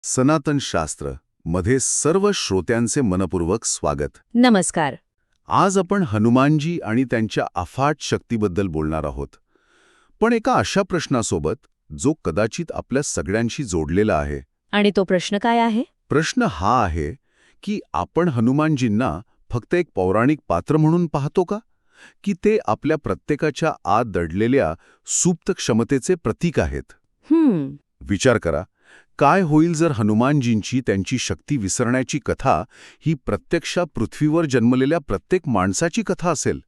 सनातन शास्त्र मध्ये सर्व श्रोत्यांचे मनपूर्वक स्वागत. नमस्कार. आज आपण हनुमानजी आणि त्यांच्या अफाट शक्तीबद्दल बोलणार आहोत. पण एका अशा प्रश्नासोबत जो कदाचित आपल्या सगळ्यांशी जोडलेला आहे. आणि तो प्रश्न काय आहे? प्रश्न हा आहे की आपण हनुमानजींना फक्त एक पौराणिक पात्र म्हणून पाहतो का, की ते आपल्या प्रत्येकाच्या आत दडलेल्या सुप्त क्षमतेचे प्रतीक आहेत? विचार करा, काय होईल जर हनुमानजींची त्यांची शक्ती विसरण्याची कथा ही प्रत्यक्षात पृथ्वीवर जन्मलेल्या प्रत्येक माणसाची कथा असेल?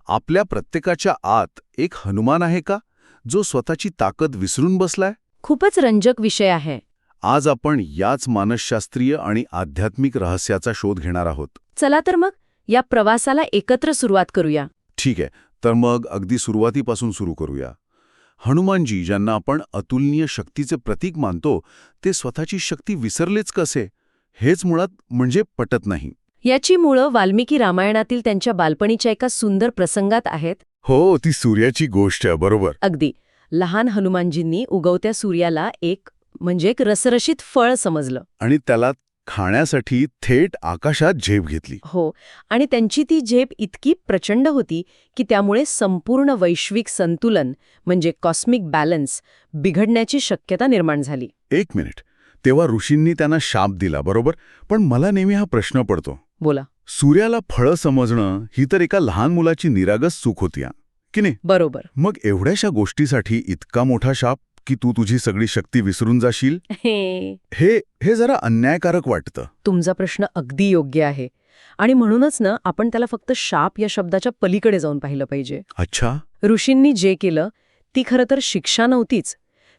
आपल्या प्रत्येकाच्या आत एक हनुमान आहे का, जो स्वतःची ताकद विसरून बसलाय? खूपच रंजक विषय आहे. आज आपण याच मानसशास्त्रीय आणि आध्यात्मिक रहस्याचा शोध घेणार आहोत. चला तर मग या प्रवासाला एकत्र सुरुवात करूया. ठीक आहे, तर मग अगदी सुरुवातीपासून सुरू करूया. हनुमानजी, ज्यांना आपण अतुलनीय शक्तीचे प्रतीक मानतो, ते स्वतःची शक्ती विसरलेच कसे? हेच मुळात म्हणजे पटत नाही. याची मुळं वाल्मिकी रामायणातील त्यांच्या बालपणीच्या एका सुंदर प्रसंगात आहेत. हो, ती सूर्याची गोष्ट, बरोबर. अगदी. लहान हनुमानजींनी उगवत्या सूर्याला एक रसरशीत फळ समजलं. आणि त्याला खाण्यासाठी थेट आकाशात झेप घेतली. हो, आणि त्यांची ती झेप इतकी प्रचंड होती की त्यामुळे संपूर्ण वैश्विक संतुलन म्हणजे कॉस्मिक बॅलन्स बिघडण्याची शक्यता निर्माण झाली. एक मिनिट, तेव्हा ऋषींनी त्यांना शाप दिला, बरोबर. पण मला नेहमी हा प्रश्न पडतो. बोला. सूर्याला फळं समजणं ही तर एका लहान मुलाची निरागस चूक होती, की नाही? बरोबर. मग एवढ्याशा गोष्टीसाठी इतका मोठा शाप की तू तुझी सगळी शक्ती विसरून जाशील? हे जरा अन्यायकारक वाटतं. तुमचा प्रश्न अगदी योग्य आहे. आणि म्हणूनच ना, आपण त्याला फक्त शाप या शब्दाच्या पलीकडे जाऊन पाहिलं पाहिजे. अच्छा. ऋषींनी जे केलं ती खरं तर शिक्षा नव्हतीच.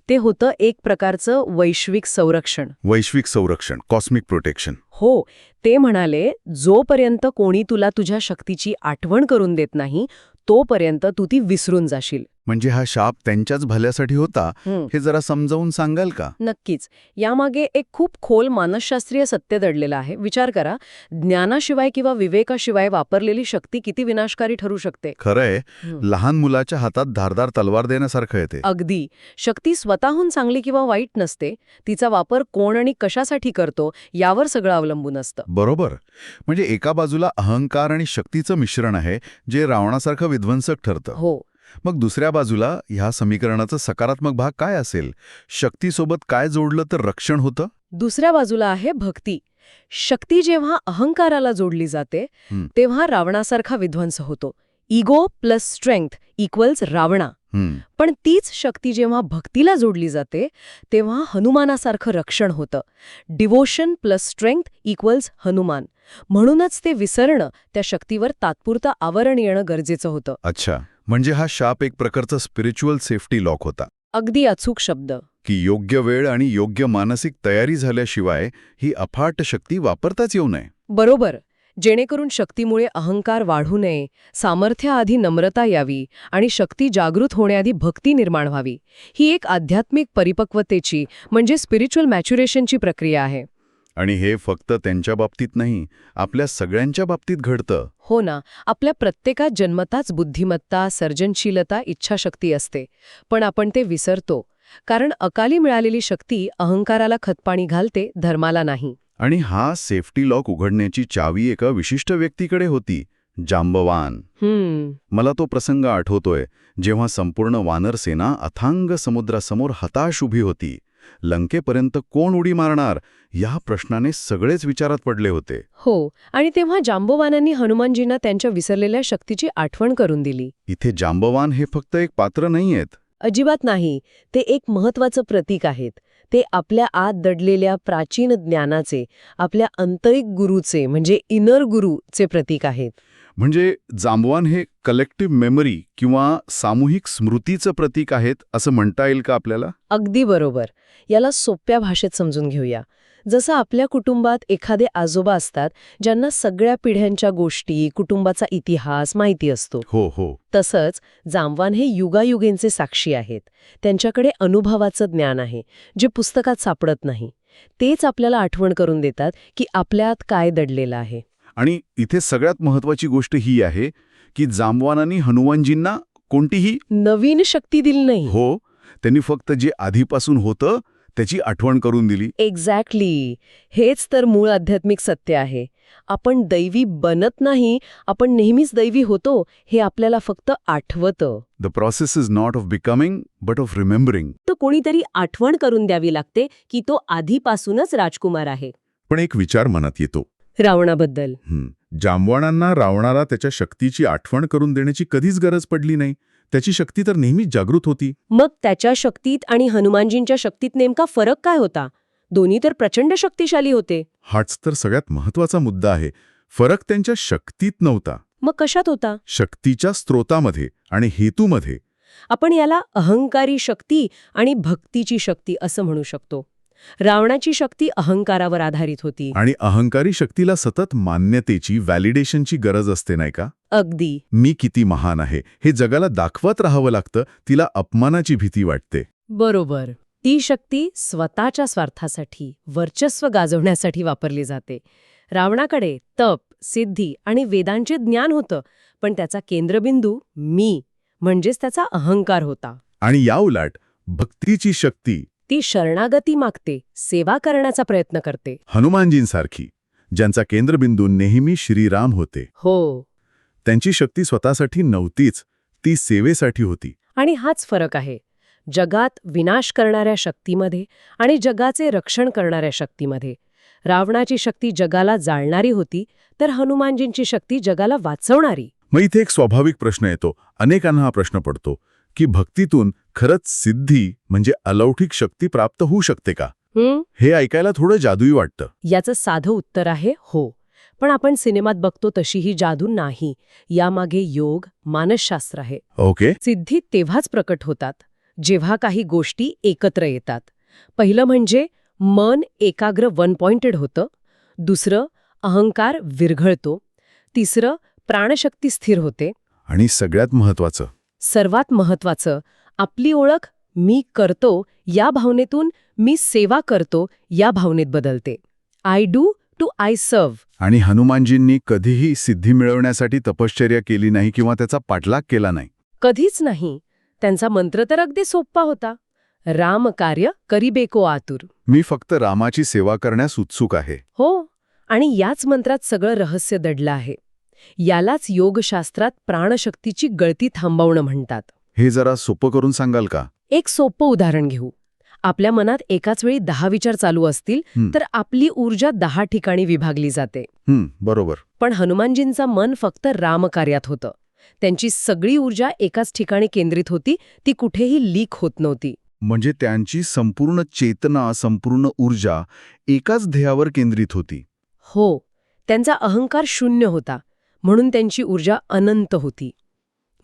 ते होतं एक प्रकारचं वैश्विक संरक्षण. वैश्विक संरक्षण, कॉस्मिक प्रोटेक्शन. हो, ते म्हणाले, जोपर्यंत कोणी तुला तुझ्या शक्तीची आठवण करून देत नाही तोपर्यंत तू ती विसरून जाशील. म्हणजे हा शाप त्यांच्याच भल्यासाठी होता, हे जरा समजावून सांगाल का? नक्कीच. यामागे एक खूप खोल मानसशास्त्रीय सत्य दडलेलं आहे. विचार करा, ज्ञानाशिवाय किंवा विवेकाशिवाय वापरलेली शक्ती किती विनाशकारी ठरू शकते. खरंय, लहान मुलाच्या हातात धारदार तलवार देण्यासारखं येते. अगदी. शक्ती स्वतःहून चांगली किंवा वाईट नसते, तिचा वापर कोण आणि कशासाठी करतो यावर सगळं अवलंबून असतं. बरोबर. म्हणजे एका बाजूला अहंकार आणि शक्तीचं मिश्रण आहे, जे रावणासारखं विध्वंसक ठरतं. हो. मग दुसऱ्या बाजूला ह्या समीकरणाचा सकारात्मक भाग काय असेल? शक्तीसोबत काय जोडलं तर रक्षण होतं? दुसऱ्या बाजूला आहे भक्ती. शक्ती जेव्हा अहंकाराला जोडली जाते तेव्हा रावणासारखा विध्वंस होतो. Ego plus strength equals Ravana. पण तीच शक्ती जेव्हा भक्तीला जोडली जाते तेव्हा हनुमानासारखं रक्षण होतं. Devotion plus strength equals Hanuman. म्हणूनच ते विसरणं, त्या शक्तीवर तात्पुरतं आवरण येणं गरजेचं होतं. अच्छा, म्हणजे हा शाप एक प्रकारचा स्पिरिच्युअल सेफ्टी लॉक होता. अगदी अचूक शब्द. की योग्य वेळ आणि योग्य मानसिक तयारी झाल्याशिवाय ही अफाट शक्ती वापरताच येऊ नये. बरोबर. जेणेकरून शक्तीमुळे अहंकार वाढू नये, सामर्थ्याआधी नम्रता यावी आणि शक्ती जागृत होण्याआधी भक्ती निर्माण व्हावी. ही एक आध्यात्मिक परिपक्वतेची म्हणजे स्पिरिच्युअल मॅच्युरेशनची प्रक्रिया आहे. आणि हे फक्त त्यांच्या बाबतीत नाही, आपल्या सगळ्यांच्या बाबतीत घडतं. हो ना. आपल्या प्रत्येकात जन्मताच बुद्धिमत्ता, सर्जनशीलता, इच्छाशक्ती असते. पण आपण ते विसरतो. कारण अकाली मिळालेली शक्ती अहंकाराला खतपाणी घालते, धर्माला नाही. आणि हा सेफ्टी लॉक उघडण्याची चावी एका विशिष्ट व्यक्तीकडे होती, जांबवान. मला तो प्रसंग आठवतोय, जेव्हा संपूर्ण वानरसेना अथांग समुद्रासमोर हताश उभी होती. लंकेपर्यंत कोण उडी मारणार या प्रश्नाने सगळेच विचारात पडले होते. हो, आणि तेव्हा जांबवानांनी हनुमानजींना त्यांच्या विसरलेल्या शक्तीची आठवण करून दिली. इथे जांबवान हे फक्त एक पात्र नाहीयेत. अजिबात नाही. ते एक महत्वाचं प्रतीक आहेत. ते आपल्या आत दडलेल्या प्राचीन ज्ञानाचे, आपल्या आंतरिक गुरूचे म्हणजे इनर गुरूचे प्रतीक आहेत. म्हणजे जांबवान हे कलेक्टिव्ह मेमरी किंवा सामूहिक स्मृतीचं प्रतीक आहेत असं म्हणता येईल का आपल्याला? अगदी बरोबर. याला सोप्या भाषेत समजून घेऊया. जसं आपल्या कुटुंबात एखादे आजोबा असतात ज्यांना सगळ्या पिढ्यांच्या गोष्टी, कुटुंबाचा इतिहास माहिती असतो. हो हो. तसंच जांबवान हे युगायुगींचे साक्षी आहेत. त्यांच्याकडे अनुभवाचं ज्ञान आहे, जे पुस्तकात सापडत नाही. तेच आपल्याला आठवण करून देतात की आपल्यात काय दडलेलं आहे. आणि इथे सगळ्यात महत्वाची गोष्ट ही आहे की जांबवानांनी हनुमानजींना कोणतीही नवीन शक्ती दिली नाही. हो, त्यांनी फक्त जे आधीपासून होतं त्याची आठवण करून दिली. एक्झॅक्टली. हेच तर मूळ आध्यात्मिक सत्य आहे. आपण दैवी बनत नाही, आपण नेहमीच दैवी होतो हे आपल्याला फक्त आठवतं. The process is not of becoming but of remembering. तर कोणीतरी आठवण करून द्यावी लागते की तो आधीपासूनच राजकुमार आहे. पण एक विचार मनात येतो. रावणाबद्दल. जांबवानांना रावणाला त्याच्या शक्तीची आठवण करून देण्याची कधीच गरज पडली नाही. त्याची शक्ती तर नेहमीच जागृत होती. मग त्याच्या शक्तीत आणि हनुमानजींच्या शक्तीत नेमका फरक काय होता? दोन्ही तर प्रचंड शक्तिशाली होते. हाच तर सगळ्यात महत्वाचा मुद्दा आहे. फरक त्यांच्या शक्तीत नव्हता, मग कशात होता? शक्तीच्या स्रोतामध्ये आणि हेतूमध्ये. आपण याला अहंकारी शक्ती आणि भक्तीची शक्ती असं म्हणू शकतो. रावणाची शक्ती अहंकारावर आधारित होती. आणि अहंकारी शक्तीला सतत मान्यतेची, व्हॅलिडेशनची गरज असते, नाही का? अगदी. मी किती महान आहे हे जगाला दाखवत राहावं लागतं. तिला अपमानाची भीती वाटते. बरोबर. ती शक्ती स्वतःच्या स्वार्थासाठी, वर्चस्व गाजवण्यासाठी वापरली जाते. रावणाकडे तप, सिद्धी आणि वेदांचे ज्ञान होतं, पण त्याचा केंद्रबिंदू मी म्हणजेच त्याचा अहंकार होता. आणि या उलट भक्तीची शक्ती, ती शरणागती मागते, सेवा करण्याचा प्रयत्न करते. हनुमानजींसारखी, ज्यांचा केंद्रबिंदू नेहमी श्रीराम होते. हो. त्यांची शक्ती स्वतःसाठी नव्हतीच, ती सेवेसाठी होती. आणि हाच फरक आहे जगात विनाश करणाऱ्या शक्तीमध्ये आणि जगाचे रक्षण करणाऱ्या शक्तीमध्ये. रावणाची शक्ती जगाला जाळणारी होती, तर हनुमानजींची शक्ती जगाला वाचवणारी. मग इथे एक स्वाभाविक प्रश्न येतो. अनेकांना हा प्रश्न पडतो की भक्तीतून खरंच सिद्धी म्हणजे अलौकिक शक्ती प्राप्त होऊ शकते का? हे ऐकायला थोडं जादुई वाटतं. याचं साधं उत्तर आहे हो. पण आपण सिनेमात बघतो तशी ही जादू नाही. यामागे योग, मानसशास्त्र आहे. ओके. सिद्धी तेव्हाच प्रकट होतात जेव्हा काही गोष्टी एकत्र येतात. पहिलं म्हणजे मन एकाग्र वन पॉइंटेड होतं. दुसरं, अहंकार विरघळतो. तिसरं, प्राणशक्ती स्थिर होते. आणि सगळ्यात महत्वाचं, सर्वात महत्वाचं, आपली ओळख मी करतो या भावनेतून मी सेवा करतो या भावनेत बदलते. I do to I serve. आणि हनुमानजींनी कधीही सिद्धी मिळवण्यासाठी तपश्चर्या केली नाही किंवा त्याचा पाठलाग केला नाही. कधीच नाही. त्यांचा मंत्र तर अगदी सोपा होता. राम कार्य करिबेको आतुर. मी फक्त रामाची सेवा करण्यास उत्सुक आहे. हो. आणि याच मंत्रात सगळं रहस्य दडलं आहे. यालाच योगशास्त्रात प्राणशक्तीची गळती थांबवणं म्हणतात. हे जरा सोपं करून सांगाल का? एक सोपं उदाहरण घेऊ. आपल्या मनात एकाच वेळी 10 विचार चालू असतील तर आपली ऊर्जा 10 ठिकाणी विभागली जाते. बरोबर. पण हनुमानजींचं मन फक्त रामकार्यात होतं. त्यांची सगळी ऊर्जा एकाच ठिकाणी केंद्रित होती. ती कुठेही लीक होत नव्हती. म्हणजे त्यांची संपूर्ण चेतना, संपूर्ण ऊर्जा एकाच ध्येयावर केंद्रित होती. हो. त्यांचा अहंकार शून्य होता, म्हणून त्यांची ऊर्जा अनंत होती.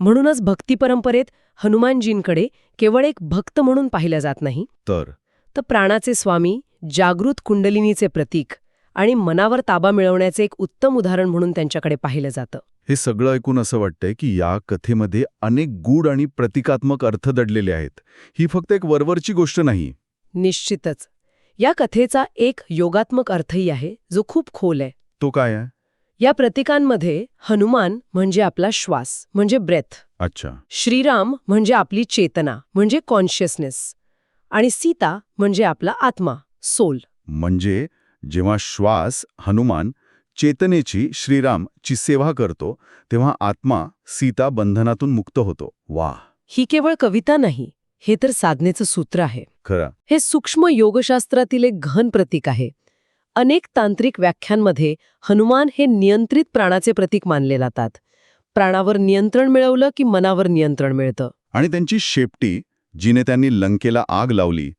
म्हणूनच भक्ती परंपरेत हनुमानजींकडे केवळ एक भक्त म्हणून पाहिलं जात नाही, तर प्राणाचे स्वामी, जागृत कुंडलिनीचे प्रतीक आणि मनावर ताबा मिळवण्याचे एक उत्तम उदाहरण म्हणून त्यांच्याकडे पाहिलं जातं. हे सगळं ऐकून असं वाटतंय की या कथेमध्ये अनेक गूढ आणि प्रतिकात्मक अर्थ दडलेले आहेत. ही फक्त एक वरवरची गोष्ट नाही. निश्चितच. या कथेचा एक योगात्मक अर्थही आहे, जो खूप खोल आहे. तो काय आहे? या प्रतीकांमध्ये हनुमान म्हणजे आपला श्वास म्हणजे ब्रेथ, अच्छा. श्रीराम म्हणजे आपली चेतना म्हणजे कॉन्शियसनेस, आणि सीता म्हणजे आपला आत्मा सोल. म्हणजे जेव्हा श्वास हनुमान चेतनेची, श्रीरामची सेवा करतो, तेव्हा आत्मा सीता बंधनातून मुक्त होतो. वा. ही केवळ कविता नाही, हे तर साधनेचं सूत्र आहे. खरं. हे सूक्ष्म योगशास्त्रातील एक गहन प्रतीक आहे. अनेक तांत्रिक व्याख्यांमध्ये हनुमान हे नियंत्रित प्राणाचे प्रतीक मानले जातात. प्राणावर नियंत्रण मिळवलं की मनावर नियंत्रण मिळतं. आणि त्यांची शेपटी, जिने त्यांनी लंकेला आग लावली,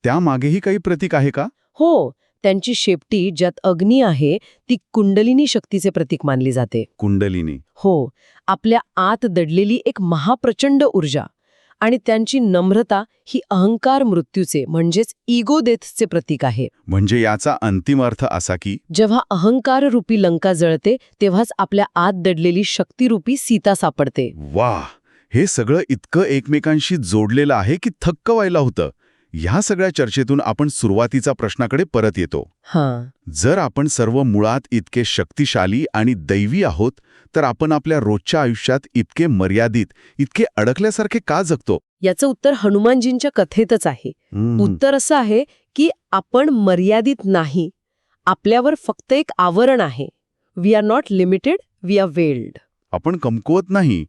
त्यामागेही काही प्रतीक आहे का? हो. त्यांची शेपटी ज्यात अग्नी आहे ती कुंडलिनी शक्तीचे प्रतीक मानली जाते. कुंडलिनी. हो. आपल्या आत दडलेली एक महाप्रचंड ऊर्जा. आणि त्यांची नम्रता ही अहंकार मृत्यूचे म्हणजेच इगो डेथचे प्रतीक आहे. म्हणजे याचा अंतिम अर्थ असा की जेव्हा अहंकाररूपी लंका जळते तेव्हाच आपल्या आत दडलेली शक्तिरूपी सीता सापडते. वाह. हे सगळं इतकं एकमेकांशी जोडलेलं आहे की थक्क व्हायला होतं. ह्या सगळ्या चर्चेतून आपण सुरुवातीचा प्रश्नाकडे परत येतो. जर आपण सर्व मुळात इतके शक्तिशाली आणि दैवी आहोत, तर आपण आपल्या रोजच्या आयुष्यात इतके मर्यादित, इतके अडकल्यासारखे का जगतो? याचं उत्तर हनुमानजींच्या कथेतच आहे. उत्तर असं आहे की आपण मर्यादित नाही, आपल्यावर फक्त एक आवरण आहे. We are not limited, we are weld. आपण कमकुवत नाही,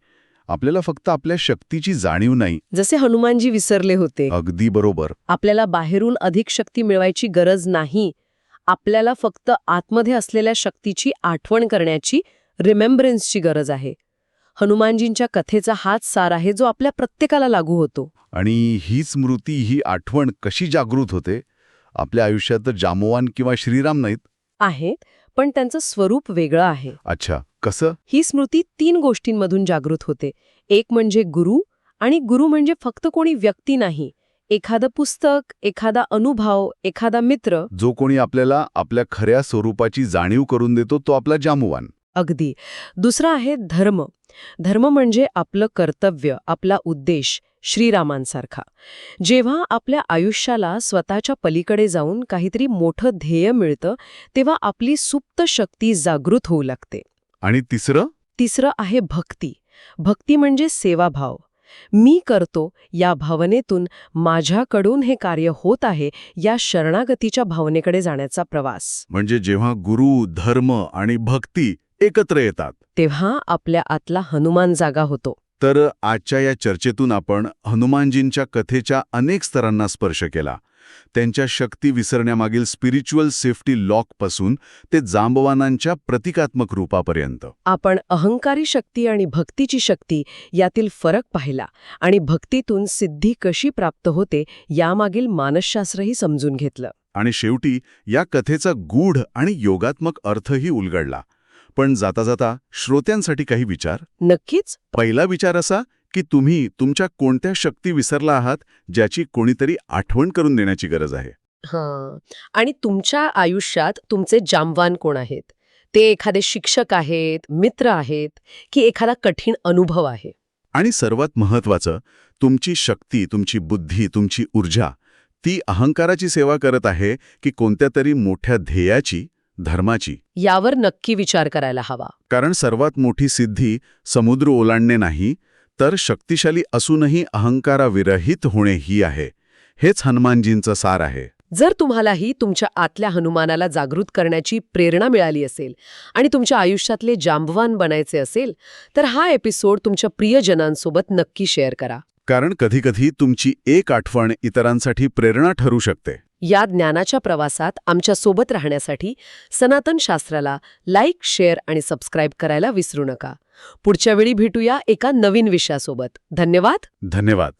आपल्याला फक्त आपल्या शक्तीची जाणीव नाही. जसे हनुमानजी विसरले होते. अगदी बरोबर. आपल्याला बाहेरून अधिक शक्ती मिळवायची गरज नाही. आपल्याला फक्त आतमध्ये असलेल्या शक्तीची आठवण करण्याची, रिमेंबरन्सची गरज आहे. हनुमानजींच्या कथेचा हाच सार आहे जो आपल्या प्रत्येकाला लागू होतो. आणि ही स्मृती, ही आठवण कशी जागृत होते? आपल्या आयुष्यात तर जांबवान किंवा श्रीराम नाहीत. आहेत, पण त्यांचं स्वरूप वेगळं आहे. अच्छा, कसं? ही स्मृती 3 गोष्टींमधून जागृत होते. एक म्हणजे गुरु, आणि गुरु म्हणजे फक्त कोणी व्यक्ती नाही, एखादं पुस्तक, एखादा अनुभव, एखादा मित्र. जो कोणी आपल्याला आपल्या खऱ्या स्वरूपाची जाणीव करून देतो तो आपला जांबवान. अगदी. दुसरा आहे धर्म. धर्म म्हणजे आपलं कर्तव्य, आपला उद्देश, श्रीरामांसारखा. जेव्हा आपल्या आयुष्याला स्वतःच्या पलीकडे जाऊन काहीतरी मोठं ध्येय मिळतं, तेव्हा आपली सुप्त शक्ती जागृत होऊ लागते. आणि तिसरं आहे भक्ती. भक्ती म्हणजे सेवाभाव. मी करतो या भावनेतून माझ्याकडून हे कार्य होत आहे या शरणागतीच्या भावनेकडे जाण्याचा प्रवास. म्हणजे जेव्हा गुरु, धर्म आणि भक्ती एकत्र येतात, तेव्हा आपल्या आतला हनुमान जागा होतो. तर आजच्या या चर्चेतून आपण हनुमानजींच्या कथेच्या अनेक स्तरांना स्पर्श केला. त्यांच्या शक्ती विसरण्यामागील स्पिरिच्युअल सेफ्टी लॉकपासून ते जांबवानांच्या प्रतिकात्मक रूपापर्यंत आपण अहंकारी शक्ती आणि भक्तीची शक्ती यातील फरक पाहिला, आणि भक्तीतून सिद्धी कशी प्राप्त होते यामागील मानसशास्त्रही समजून घेतलं. आणि शेवटी या कथेचा गूढ आणि योगात्मक अर्थही उलगडला. पण जाता जाता श्रोत्यांसाठी काही विचार. नक्कीच. पहिला विचार असा की तुम्ही तुमच्या कोणत्या शक्ती विसरला आहात ज्याची कोणीतरी आठवण करून देण्याची गरज आहे. हां. आणि तुमच्या आयुष्यात तुमचे जांबवान कोण आहेत? ते एखादे शिक्षक आहेत, मित्र आहेत, की एखादा कठीण अनुभव आहे? आणि सर्वात महत्वाचं, तुमची शक्ती, तुमची बुद्धी, तुमची ऊर्जा ती अहंकाराची सेवा करत आहे की कोणत्या तरी मोठ्या ध्येयाची, धर्माची? यावर नक्की विचार करायला हवा. कारण सर्वात मोठी सिद्धी समुद्र ओलांडणे नाही, तर शक्तिशाली असूनही अहंकाराविरहित होणे ही आहे. हेच हनुमानजींचं सार आहे. जर तुम्हालाही तुमच्या आतल्या हनुमानाला जागृत करण्याची प्रेरणा मिळाली असेल आणि तुमच्या आयुष्यातले जांबवान बनायचे असेल, तर हा एपिसोड तुमच्या प्रियजनांसोबत नक्की शेअर करा. कारण कधीकधी तुमची एक आठवण इतरांसाठी प्रेरणा ठरू शकते. या ज्ञानाच्या प्रवासात आमच्या सोबत राहण्यासाठी सनातन शास्त्राला लाईक, शेअर आणि सबस्क्राईब करायला विसरू नका. पुढच्या वेळी भेटूया एका नवीन विषयासोबत. धन्यवाद. धन्यवाद.